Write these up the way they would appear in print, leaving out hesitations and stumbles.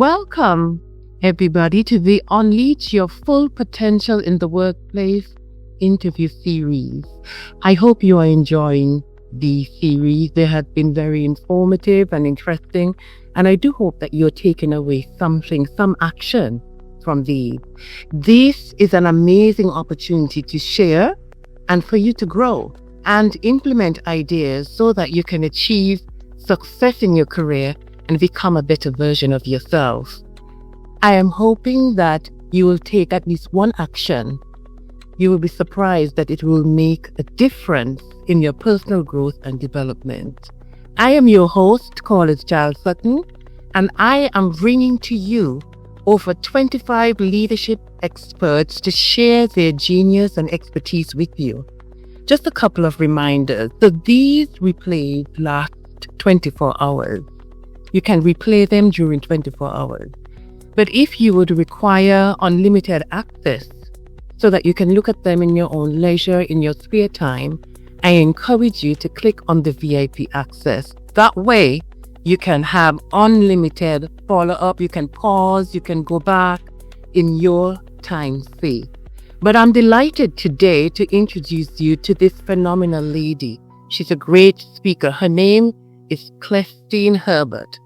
Welcome, everybody, to the Unleash Your Full Potential in the Workplace interview series. I hope you are enjoying the series. They have been very informative and interesting, and I do hope that you're taking away something, some action from these. This is an amazing opportunity to share and for you to grow and implement ideas so that you can achieve success in your career and become a better version of yourself. I am hoping that you will take at least one action. You will be surprised that it will make a difference in your personal growth and development. I am your host, Corliss Sutton, and I am bringing to you over 25 leadership experts to share their genius and expertise with you. Just a couple of reminders. So these replays last 24 hours. You can replay them during 24 hours. But if you would require unlimited access so that you can look at them in your own leisure, in your spare time, I encourage you to click on the VIP access. That way, you can have unlimited follow-up. You can pause, you can go back in your time space. But I'm delighted today to introduce you to this phenomenal lady. She's a great speaker. Her name is Clestine Herbert.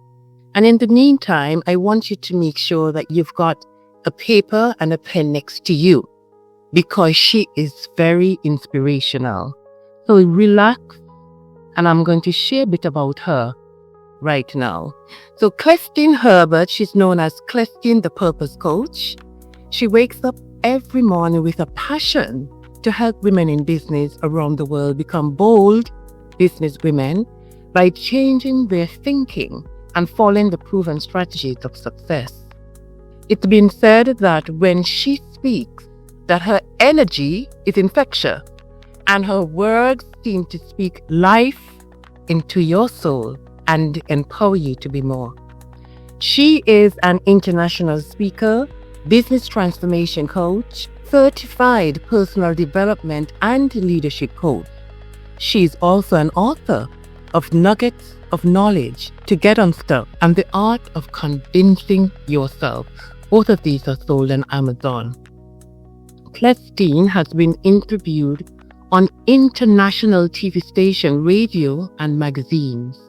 And in the meantime, I want you to make sure that you've got a paper and a pen next to you because she is very inspirational. So relax, and I'm going to share a bit about her right now. So Clestine Herbert, she's known as Clestine the Purpose Coach. She wakes up every morning with a passion to help women in business around the world become bold business women by changing their thinking and following the proven strategies of success. It's been said that when she speaks, that her energy is infectious and her words seem to speak life into your soul and empower you to be more. She is an international speaker, business transformation coach, certified personal development and leadership coach. She is also an author of Nuggets of Knowledge to Get Unstuck and The Art of Convincing Yourself. Both of these are sold on Amazon. Clestine has been interviewed on international TV station, radio, and magazines.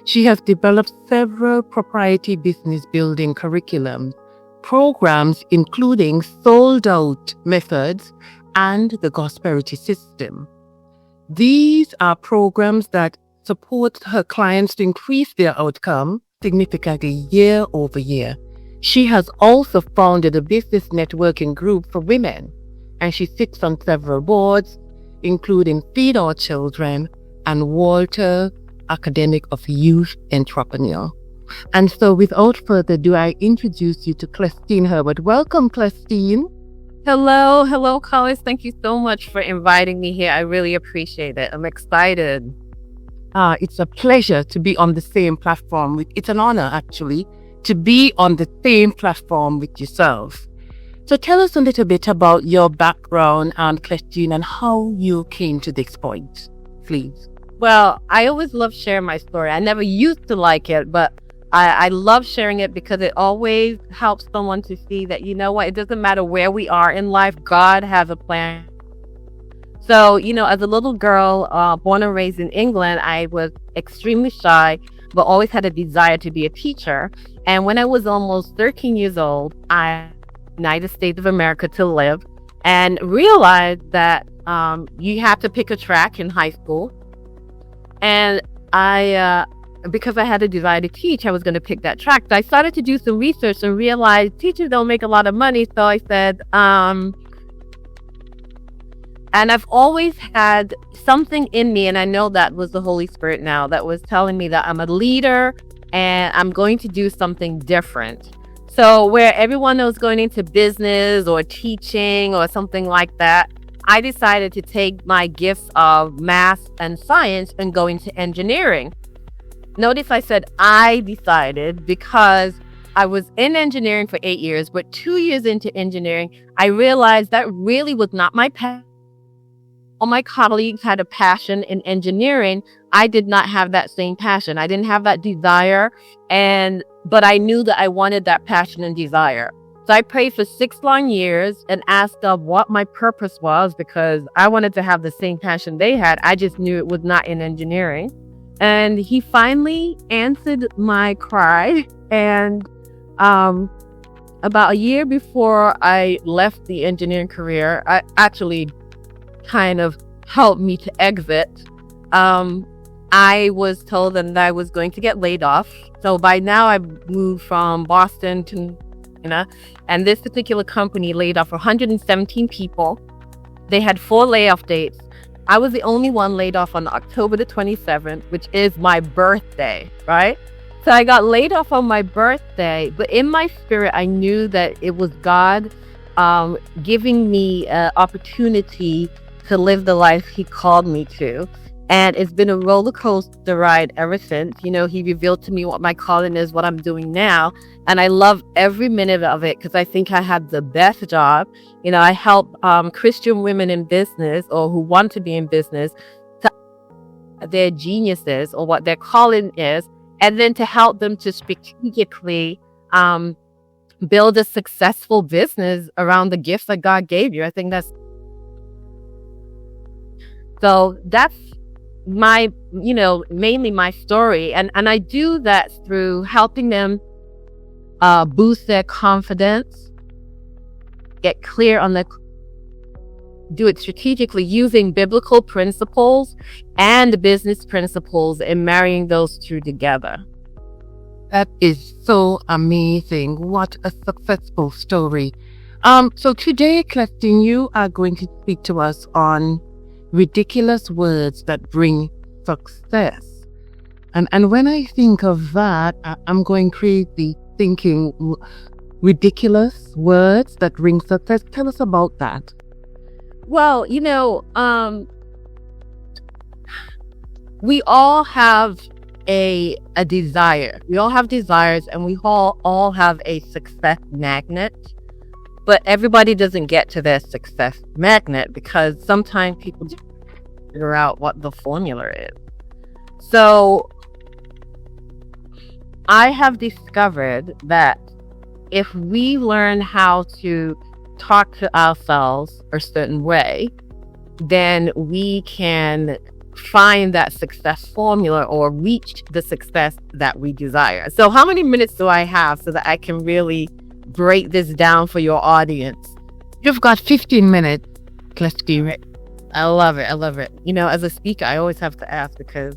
She has developed several proprietary business building curriculums, programs including Sold Out Methods and the Prosperity System. These are programs that support her clients to increase their outcome significantly year over year. She has also founded a business networking group for women, and she sits on several boards, including Feed Our Children and Walter Academic of Youth Entrepreneur. And so without further ado, I introduce you to Clestine Herbert. Welcome, Clestine. Hello, Corliss. Thank you so much for inviting me here. I really appreciate it. I'm excited. It's a pleasure to be on the same platform. It's an honor, actually, to be on the same platform with yourself. So tell us a little bit about your background, Clestine, and how you came to this point, please. Well, I always love sharing my story. I never used to like it, but I love sharing it because it always helps someone to see that, you know what, it doesn't matter where we are in life, God has a plan. So, as a little girl, born and raised in England, I was extremely shy, but always had a desire to be a teacher. And when I was almost 13 years old, I United States of America to live and realized that you have to pick a track in high school. And because I had a desire to teach, I was going to pick that track. So I started to do some research and realized teachers don't make a lot of money. So I said, and I've always had something in me, and I know that was the Holy Spirit now, that was telling me that I'm a leader and I'm going to do something different. So where everyone was going into business or teaching or something like that, I decided to take my gifts of math and science and go into engineering. Notice I said I decided because I was in engineering for 8 years, but 2 years into engineering, I realized that really was not my path. All my colleagues had a passion in engineering. I did not have that same passion. I didn't have that desire. And but I knew that I wanted that passion and desire. So I prayed for 6 long years and asked God what my purpose was, because I wanted to have the same passion they had. I just knew it was not in engineering. And he finally answered my cry. And about a year before I left the engineering career, I actually kind of helped me to exit. I was told that I was going to get laid off. So by now I moved from Boston to, and this particular company laid off 117 people. They had 4 layoff dates. I was the only one laid off on October the 27th, which is my birthday, right? So I got laid off on my birthday, but in my spirit, I knew that it was God giving me an opportunity to live the life he called me to. And it's been a roller coaster ride ever since. He revealed to me what my calling is, what I'm doing now. And I love every minute of it because I think I have the best job. I help Christian women in business or who want to be in business to their geniuses or what their calling is, and then to help them to strategically build a successful business around the gifts that God gave you. I think that's my, mainly my story. And I do that through helping them boost their confidence, get clear on do it strategically using biblical principles and business principles and marrying those two together. That is so amazing. What a successful story. So today, Clestine, you are going to speak to us on ridiculous words that bring success. And when I think of that, I'm going crazy thinking ridiculous words that bring success. Tell us about that. Well, we all have a desire. We all have desires, and we all have a success magnet. But everybody doesn't get to their success magnet because sometimes people don't figure out what the formula is. So I have discovered that if we learn how to talk to ourselves a certain way, then we can find that success formula or reach the success that we desire. So how many minutes do I have so that I can really break this down for your audience? You've got 15 minutes, Clestine. I love it. As a speaker, I always have to ask because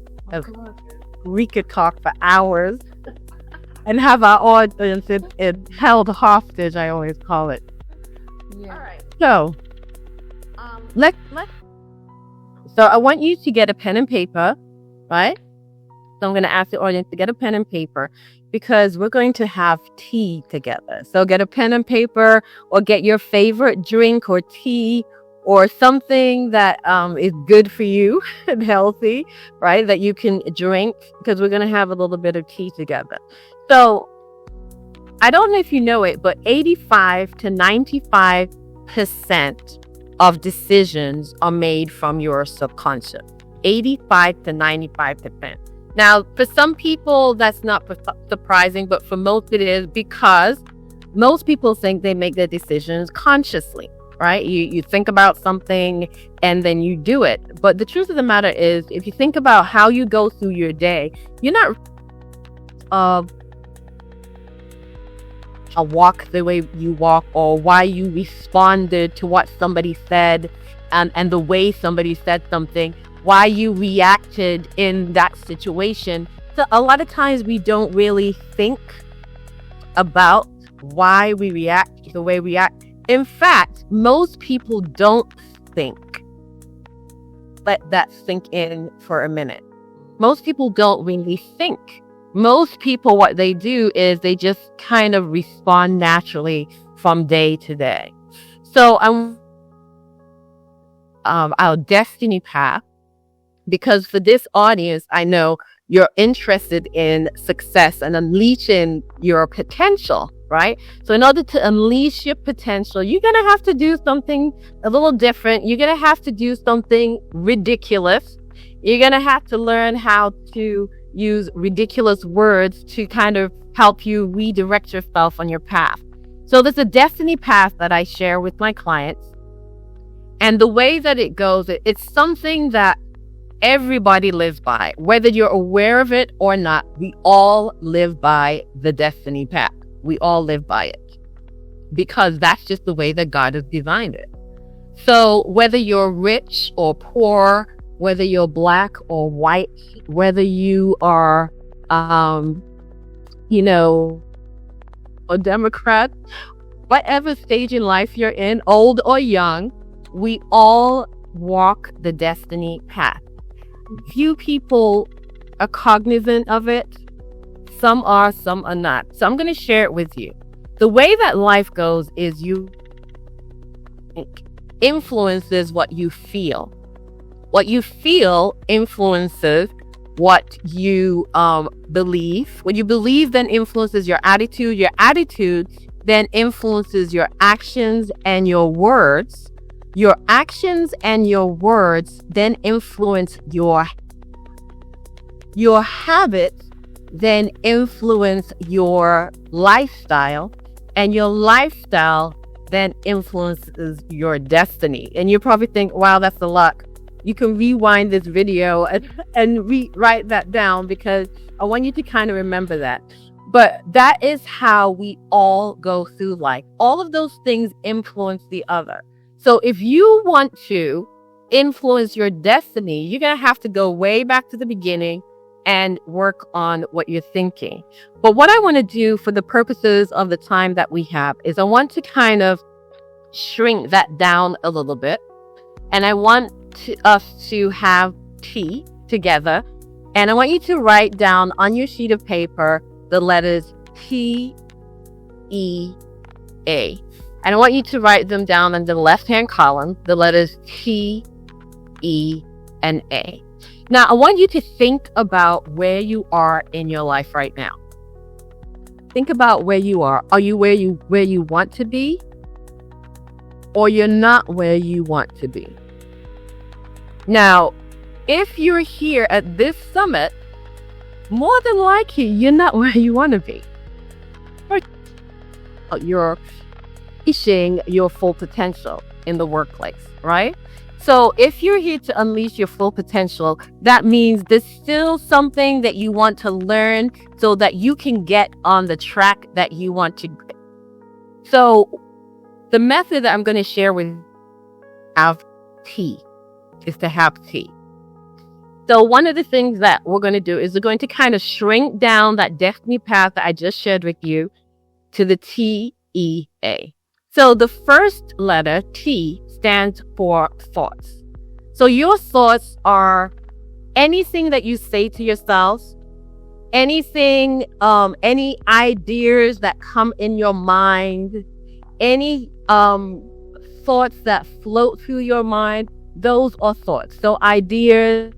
we could talk for hours and have our audience held hostage, I always call it. Yeah. All right. So, So I want you to get a pen and paper, right? So I'm going to ask the audience to get a pen and paper because we're going to have tea together. So get a pen and paper or get your favorite drink or tea or something that is good for you and healthy, right? That you can drink because we're going to have a little bit of tea together. So I don't know if you know it, but 85 to 95% of decisions are made from your subconscious. 85 to 95%. Now, for some people, that's not surprising, but for most it is because most people think they make their decisions consciously, right? You think about something and then you do it. But the truth of the matter is, if you think about how you go through your day, you're not walk the way you walk or why you responded to what somebody said and the way somebody said something, why you reacted in that situation. So a lot of times we don't really think about why we react the way we act. In fact, most people don't think. Let that sink in for a minute. Most people don't really think. Most people, what they do is they just kind of respond naturally from day to day. So our destiny path, because for this audience, I know you're interested in success and unleashing your potential, right? So in order to unleash your potential, you're going to have to do something a little different. You're going to have to do something ridiculous. You're going to have to learn how to use ridiculous words to kind of help you redirect yourself on your path. So there's a destiny path that I share with my clients. And the way that it goes, it's something that everybody lives by. Whether you're aware of it or not, we all live by the destiny path. We all live by it because that's just the way that God has designed it. So whether you're rich or poor, whether you're black or white, whether you are, a Democrat, whatever stage in life you're in, old or young, we all walk the destiny path. Few people are cognizant of it. Some are, some are not. So I'm going to share it with you. The way that life goes is you influences what you feel. What you feel influences what you believe. What you believe then influences your attitude. Your attitude then influences your actions and your words. Your actions and your words then influence your habits, then influence your lifestyle, and your lifestyle then influences your destiny. And you probably think, wow, that's a lot. You can rewind this video and write that down because I want you to kind of remember that. But that is how we all go through life. All of those things influence the other. So if you want to influence your destiny, you're going to have to go way back to the beginning and work on what you're thinking. But what I want to do for the purposes of the time that we have is I want to kind of shrink that down a little bit. And I want us to have tea together. And I want you to write down on your sheet of paper the letters T, E, A. And I want you to write them down in the left-hand column, the letters T, E, and A. Now, I want you to think about where you are in your life right now. Think about where you are. Are you where you want to be? Or you're not where you want to be? Now, if you're here at this summit, more than likely, you're not where you want to be. You're unleashing your full potential in the workplace, right? So if you're here to unleash your full potential, that means there's still something that you want to learn so that you can get on the track that you want to get. So the method that I'm going to share with you is to have tea. So one of the things that we're going to do is we're going to kind of shrink down that destiny path that I just shared with you to the T-E-A. So the first letter, T, stands for thoughts. So your thoughts are anything that you say to yourself, anything, any ideas that come in your mind, any thoughts that float through your mind, those are thoughts. So ideas,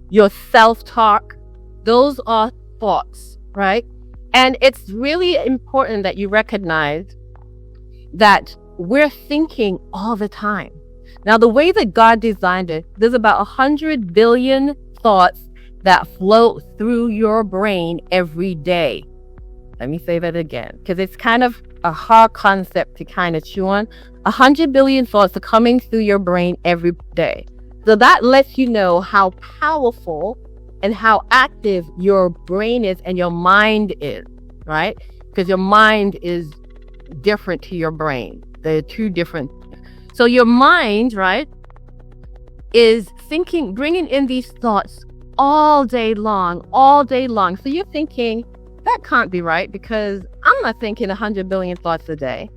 your self-talk, those are thoughts, right? And it's really important that you recognize that we're thinking all the time. Now, the way that God designed it, there's about 100 billion thoughts that float through your brain every day. Let me say that again, because it's kind of a hard concept to kind of chew on. 100 billion thoughts are coming through your brain every day. So that lets you know how powerful and how active your brain is and your mind is, right? Because your mind is different to your brain. They're two different. So your mind, right, is thinking, bringing in these thoughts all day long. So you're thinking, that can't be right because I'm not thinking 100 billion thoughts a day.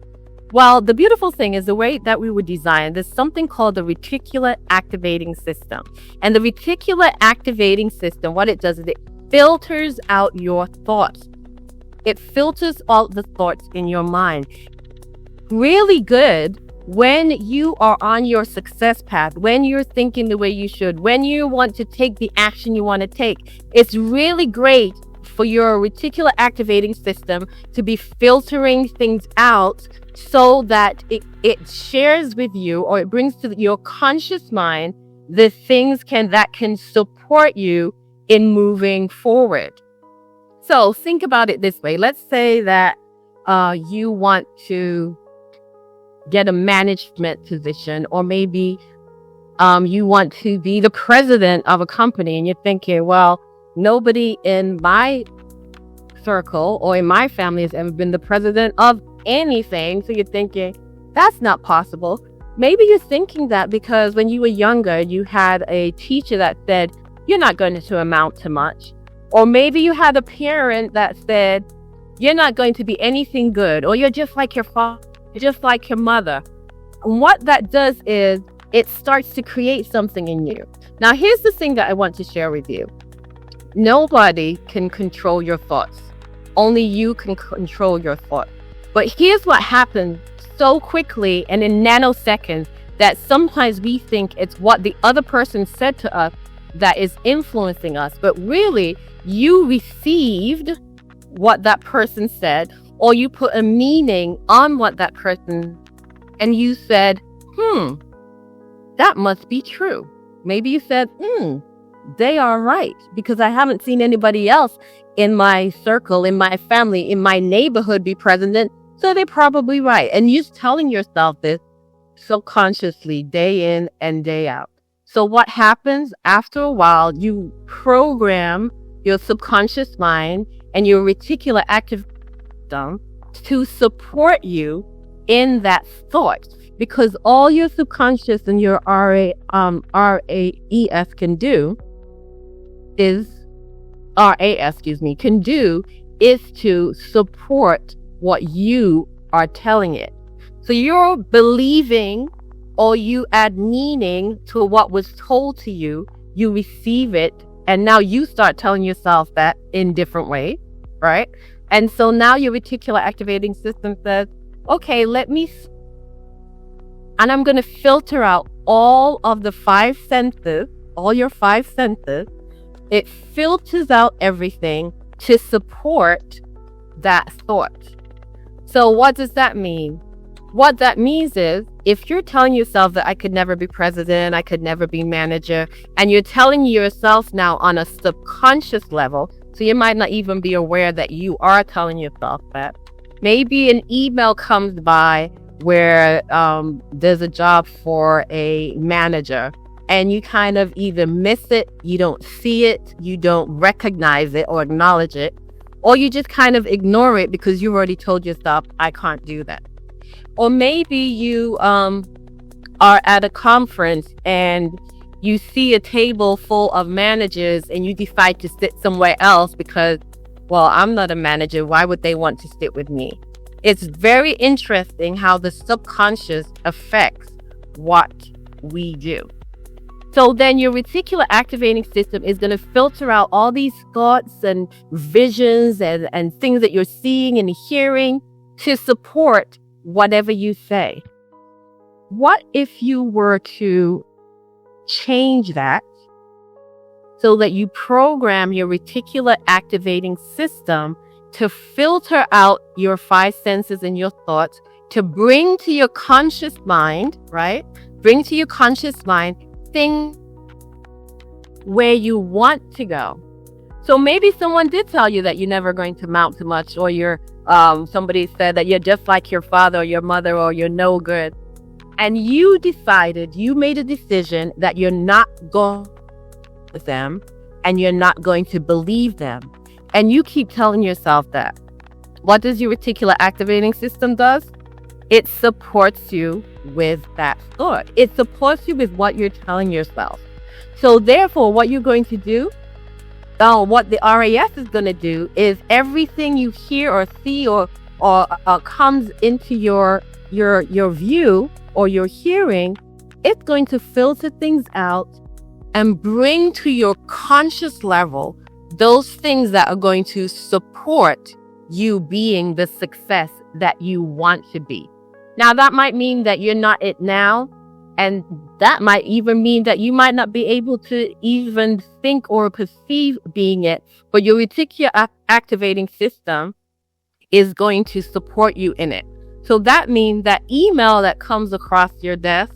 Well, the beautiful thing is the way that we were designed, there's something called the reticular activating system. And the reticular activating system, what it does is it filters out your thoughts. It filters all the thoughts in your mind. Really good when you are on your success path, when you're thinking the way you should, when you want to take the action you want to take. It's really great for your reticular activating system to be filtering things out so that it shares with you, or it brings to your conscious mind the things that can support you in moving forward. So think about it this way. Let's say that you want to get a management position, or maybe you want to be the president of a company, and you're thinking, well, nobody in my circle or in my family has ever been the president of anything. So you're thinking, that's not possible. Maybe you're thinking that because when you were younger, you had a teacher that said, you're not going to amount to much. Or maybe you had a parent that said, you're not going to be anything good, or you're just like your father, you're just like your mother. And what that does is it starts to create something in you. Now, here's the thing that I want to share with you. Nobody can control your thoughts. Only you can control your thoughts. But here's what happens so quickly and in nanoseconds that sometimes we think it's what the other person said to us that is influencing us. But really, you received what that person said, or you put a meaning on what that person, and you said, that must be true. Maybe you said, they are right, because I haven't seen anybody else in my circle, in my family, in my neighborhood be president, so they're probably right. And you're telling yourself this subconsciously, day in and day out. So what happens after a while, you program your subconscious mind and your reticular active system to support you in that thought, because all your subconscious and your RAES can do is to support what you are telling it. So you're believing, or you add meaning to what was told to you, you receive it, and now you start telling yourself that in different ways, right? And so now your reticular activating system says, okay, and I'm going to filter out all of the 5 senses, all your 5 senses. It filters out everything to support that thought. So what does that mean? What that means is, if you're telling yourself that I could never be president, I could never be manager, and you're telling yourself now on a subconscious level, so you might not even be aware that you are telling yourself that. Maybe an email comes by where there's a job for a manager, and you kind of either miss it, you don't see it, you don't recognize it or acknowledge it, or you just kind of ignore it because you already told yourself, I can't do that. Or maybe you are at a conference and you see a table full of managers and you decide to sit somewhere else because, well, I'm not a manager. Why would they want to sit with me? It's very interesting how the subconscious affects what we do. So then your reticular activating system is going to filter out all these thoughts and visions and things that you're seeing and hearing to support whatever you say. What if you were to change that so that you program your reticular activating system to filter out your 5 senses and your thoughts, to bring to your conscious mind, right? Bring to your conscious mind things where you want to go. So maybe someone did tell you that you're never going to amount to much, or somebody said that you're just like your father or your mother, or you're no good. And you made a decision that you're not going with them and you're not going to believe them. And you keep telling yourself that. What does your reticular activating system does? It supports you with that thought. It supports you with what you're telling yourself. So therefore, what you're going to do, what the RAS is going to do is everything you hear or see or comes into your view or your hearing, it's going to filter things out and bring to your conscious level those things that are going to support you being the success that you want to be. Now, that might mean that you're not it now, and that might even mean that you might not be able to even think or perceive being it, but your reticular activating system is going to support you in it. So that means that email that comes across your desk,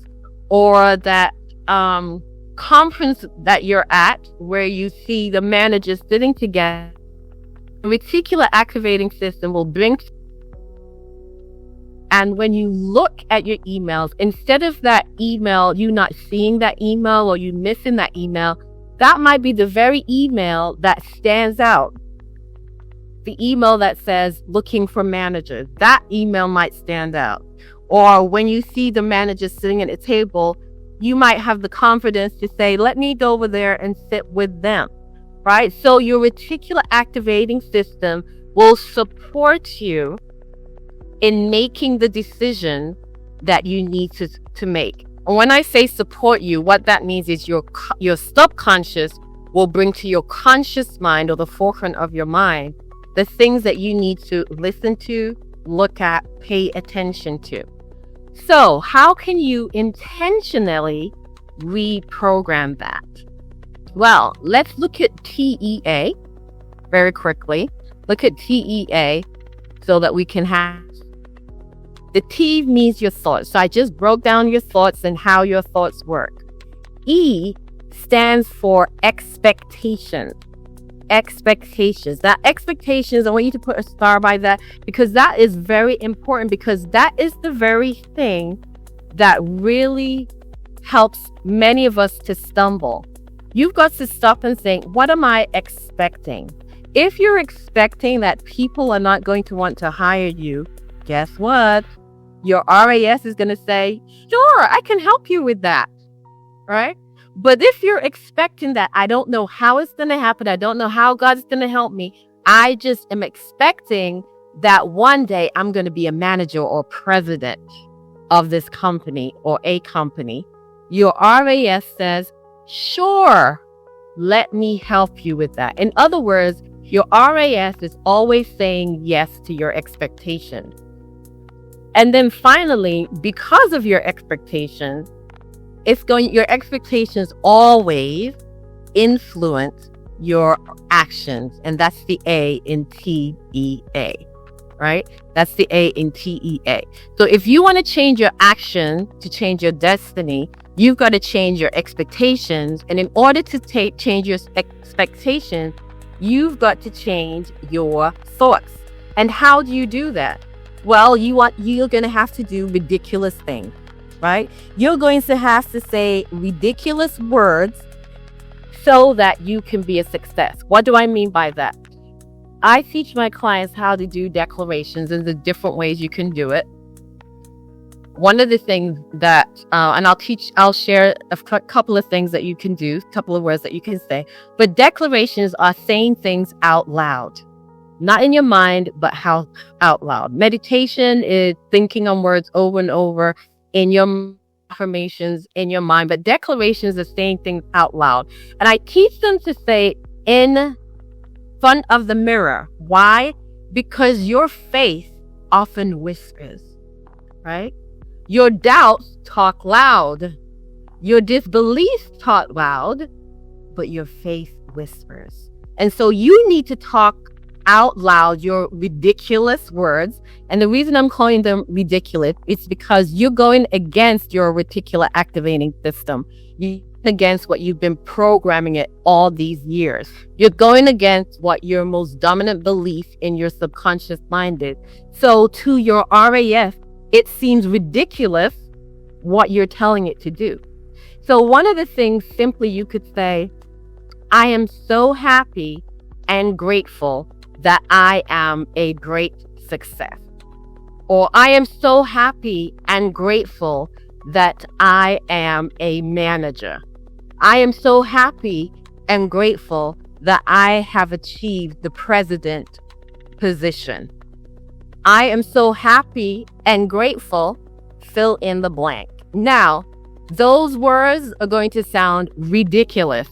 or that conference that you're at where you see the managers sitting together The reticular activating system will bring, and when you look at your emails, instead of that email, you not seeing that email or you missing that email, that might be the very email that stands out. The email that says looking for managers, that email might stand out. Or when you see the manager sitting at a table, you might have the confidence to say, let me go over there and sit with them, right? So your reticular activating system will support you in making the decision that you need to make. And when I say support you, what that means is your subconscious will bring to your conscious mind or the forefront of your mind the things that you need to listen to, look at, pay attention to. So how can you intentionally reprogram that? Well, let's look at TEA very quickly. Look at TEA so that we can have. The T means your thoughts. So I just broke down your thoughts and how your thoughts work. E stands for expectation. Expectations. That expectations, I want you to put a star by that because that is very important, because that is the very thing that really helps many of us to stumble. You've got to stop and think, what am I expecting? If you're expecting that people are not going to want to hire you, guess what? Your RAS is going to say, sure, I can help you with that, right? But if you're expecting that, I don't know how it's going to happen, I don't know how God's going to help me, I just am expecting that one day I'm going to be a manager or president of this company or a company, your RAS says, sure, let me help you with that. In other words, your RAS is always saying yes to your expectations. And then finally, because of your expectations, your expectations always influence your actions. And that's the A in TEA, right? That's the A in TEA. So if you want to change your action to change your destiny, you've got to change your expectations. And in order to change your expectations, you've got to change your thoughts. And how do you do that? Well, you're going to have to do ridiculous things, right? You're going to have to say ridiculous words so that you can be a success. What do I mean by that? I teach my clients how to do declarations and the different ways you can do it. One of the things that, and I'll share a couple of things that you can do, a couple of words that you can say, but declarations are saying things out loud. Not in your mind, but out loud. Meditation is thinking on words over and over in your affirmations in your mind, but declarations are saying things out loud. And I teach them to say in front of the mirror. Why? Because your faith often whispers, right? Your doubts talk loud. Your disbeliefs talk loud, but your faith whispers. And so you need to talk out loud your ridiculous words. And the reason I'm calling them ridiculous is because you're going against your reticular activating system. You're against what you've been programming it all these years. You're going against what your most dominant belief in your subconscious mind is. So to your RAS, it seems ridiculous what you're telling it to do. So one of the things simply you could say, I am so happy and grateful that I am a great success. Or I am so happy and grateful that I am a manager. I am so happy and grateful that I have achieved the president position. I am so happy and grateful, fill in the blank. Now, those words are going to sound ridiculous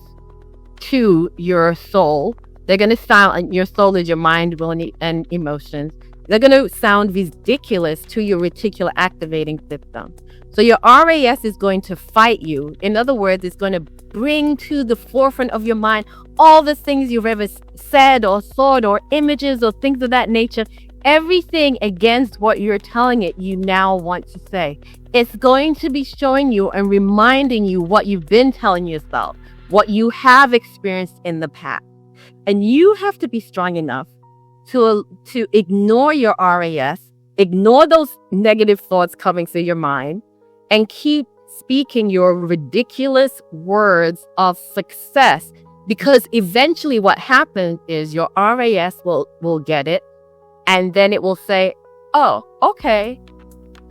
to your soul. They're going to sound, your soul is your mind, will, and emotions. They're going to sound ridiculous to your reticular activating system. So your RAS is going to fight you. In other words, it's going to bring to the forefront of your mind all the things you've ever said or thought or images or things of that nature. Everything against what you're telling it you now want to say. It's going to be showing you and reminding you what you've been telling yourself, what you have experienced in the past. And you have to be strong enough to ignore your RAS, ignore those negative thoughts coming through your mind, and keep speaking your ridiculous words of success. Because eventually what happens is your RAS will get it, and then it will say, oh, okay,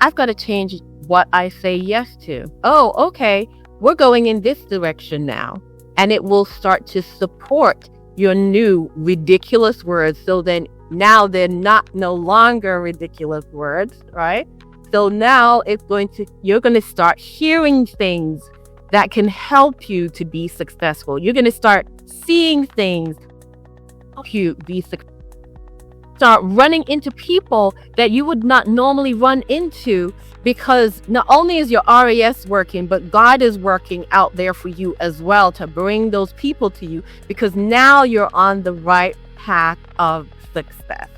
I've got to change what I say yes to. Oh, okay, we're going in this direction now. And it will start to support your new ridiculous words. So then now they're no longer ridiculous words, right? So now you're going to start hearing things that can help you to be successful. You're going to start seeing things help you be successful. Start running into people that you would not normally run into, because not only is your RAS working, but God is working out there for you as well to bring those people to you, because now you're on the right path of success.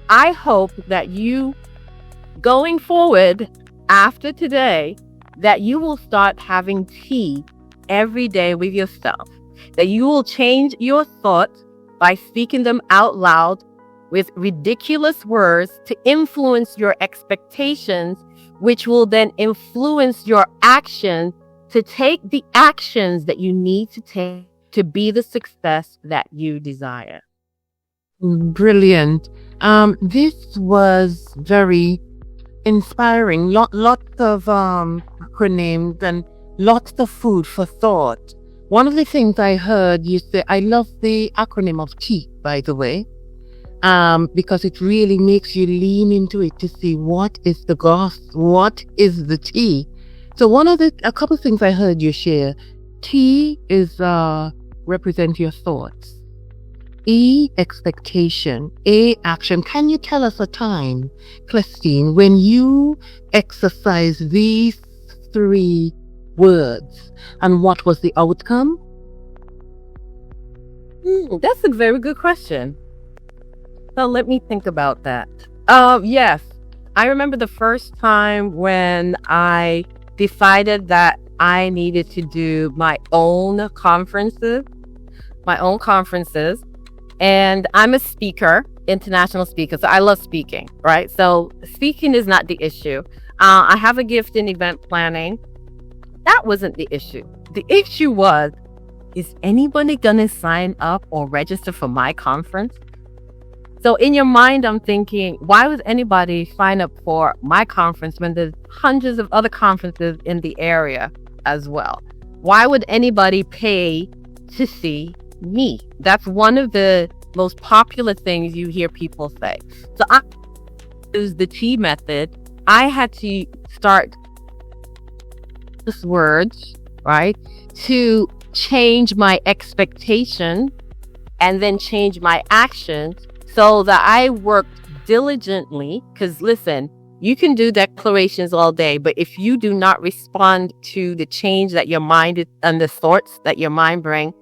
I hope that you, going forward after today, that you will start having tea every day with yourself, that you will change your thoughts by speaking them out loud with ridiculous words to influence your expectations, which will then influence your actions to take the actions that you need to take to be the success that you desire. Brilliant. This was very inspiring. Lots of acronyms and lots of food for thought. One of the things I heard you say, I love the acronym of TEA, by the way, because it really makes you lean into it to see what is the goss, what is the tea. So a couple of things I heard you share. T is represent your thoughts. E, expectation. A, action. Can you tell us a time, Clestine, when you exercise these 3 words and what was the outcome? That's a very good question. So let me think about that. Yes, I remember the first time when I decided that I needed to do my own conferences. And I'm a speaker, international speaker, so I love speaking, right? So speaking is not the issue. I have a gift in event planning. That wasn't the issue. The issue was, is anybody gonna sign up or register for my conference? So in your mind, I'm thinking, why would anybody sign up for my conference when there's hundreds of other conferences in the area as well? Why would anybody pay to see me? That's one of the most popular things you hear people say. So I use the T method. I had to start these words, right, to change my expectation and then change my actions, so that I worked diligently. Because listen, you can do declarations all day, but if you do not respond to the change that your mind is, and the thoughts that your mind bring,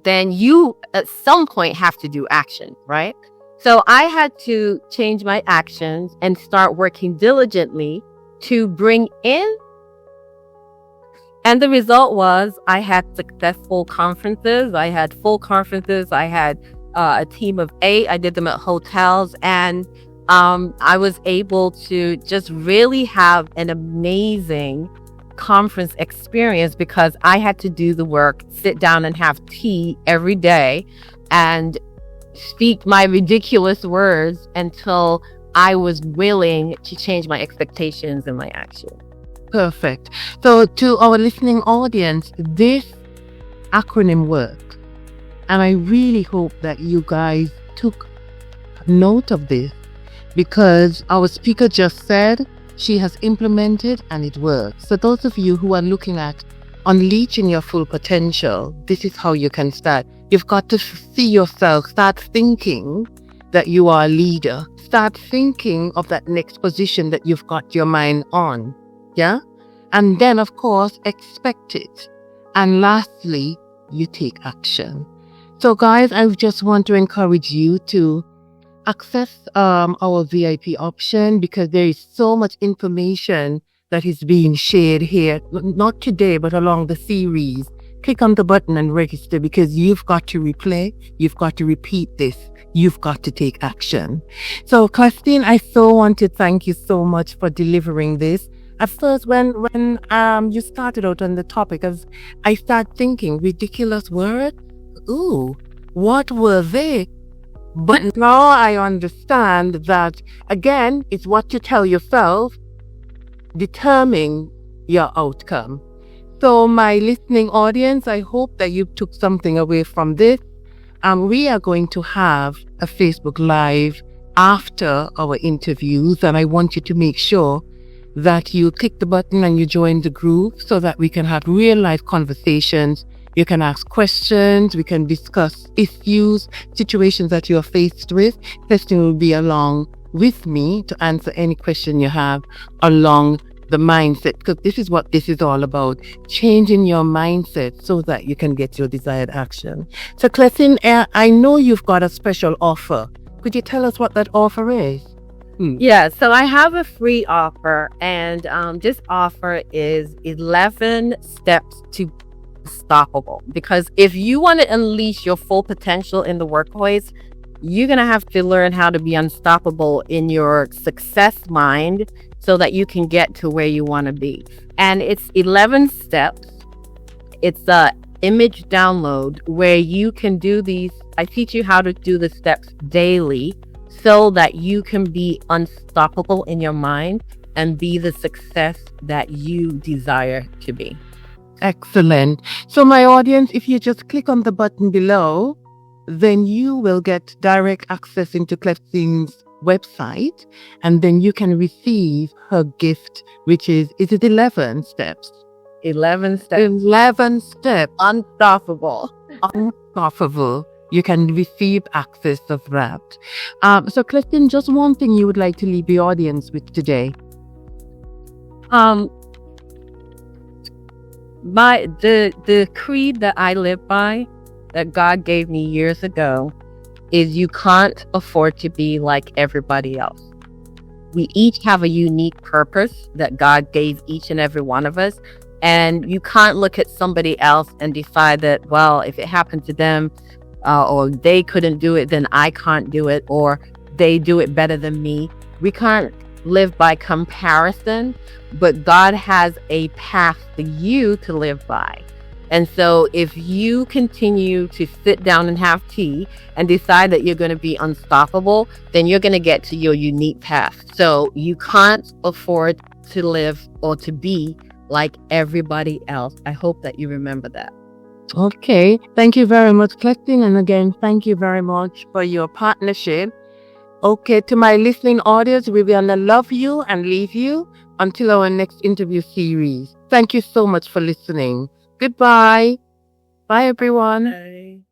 then you at some point have to do action, right? So I had to change my actions and start working diligently to bring in. And the result was I had successful conferences. I had full conferences. I had a team of 8. I did them at hotels, and I was able to just really have an amazing conference experience because I had to do the work, sit down and have tea every day and speak my ridiculous words until I was willing to change my expectations and my action. Perfect. So to our listening audience, this acronym worked. And I really hope that you guys took note of this, because our speaker just said she has implemented and it works. So those of you who are looking at unleashing your full potential, this is how you can start. You've got to see yourself, start thinking that you are a leader. Start thinking of that next position that you've got your mind on. Yeah? And then, of course, expect it. And lastly, you take action. So guys, I just want to encourage you to access our VIP option, because there is so much information that is being shared here, not today, but along the series. click on the button and register, because you've got to replay, you've got to repeat this, you've got to take action. So, Clestine, I so want to thank you so much for delivering this. At first, when you started out on the topic, I started thinking, ridiculous word? Ooh, what were they? But now I understand that, again, it's what you tell yourself determine your outcome. So my listening audience, I hope that you took something away from this. We are going to have a Facebook Live after our interviews, and I want you to make sure that you click the button and you join the group so that we can have real life conversations. You can ask questions, we can discuss issues, situations that you are faced with. Clestine will be along with me to answer any question you have along the mindset, because this is what this is all about, changing your mindset so that you can get your desired action. So Clestine, I know you've got a special offer. Could you tell us what that offer is? Yeah, so I have a free offer, and this offer is 11 steps to unstoppable. Because if you want to unleash your full potential in the workplace, you're going to have to learn how to be unstoppable in your success mind so that you can get to where you want to be. And it's 11 steps. It's a image download where you can do these. I teach you how to do the steps daily so that you can be unstoppable in your mind and be the success that you desire to be. Excellent. So my audience, if you just click on the button below, then you will get direct access into Clestine's website, and then you can receive her gift, which is it 11 steps? 11 steps. 11 steps. Unstoppable. Unstoppable. You can receive access of that. So Clestine, just one thing you would like to leave the audience with today. The creed that I live by, that God gave me years ago, is you can't afford to be like everybody else. We each have a unique purpose that God gave each and every one of us. And you can't look at somebody else and decide that, well, if it happened to them or they couldn't do it, then I can't do it, or they do it better than me. We can't live by comparison, but God has a path for you to live by. And so if you continue to sit down and have tea and decide that you're going to be unstoppable, then you're going to get to your unique path. So you can't afford to live or to be like everybody else. I hope that you remember that. Okay. Thank you very much, Clestine. And again, thank you very much for your partnership. Okay, to my listening audience, we will love you and leave you until our next interview series. Thank you so much for listening. Goodbye. Bye, everyone. Bye.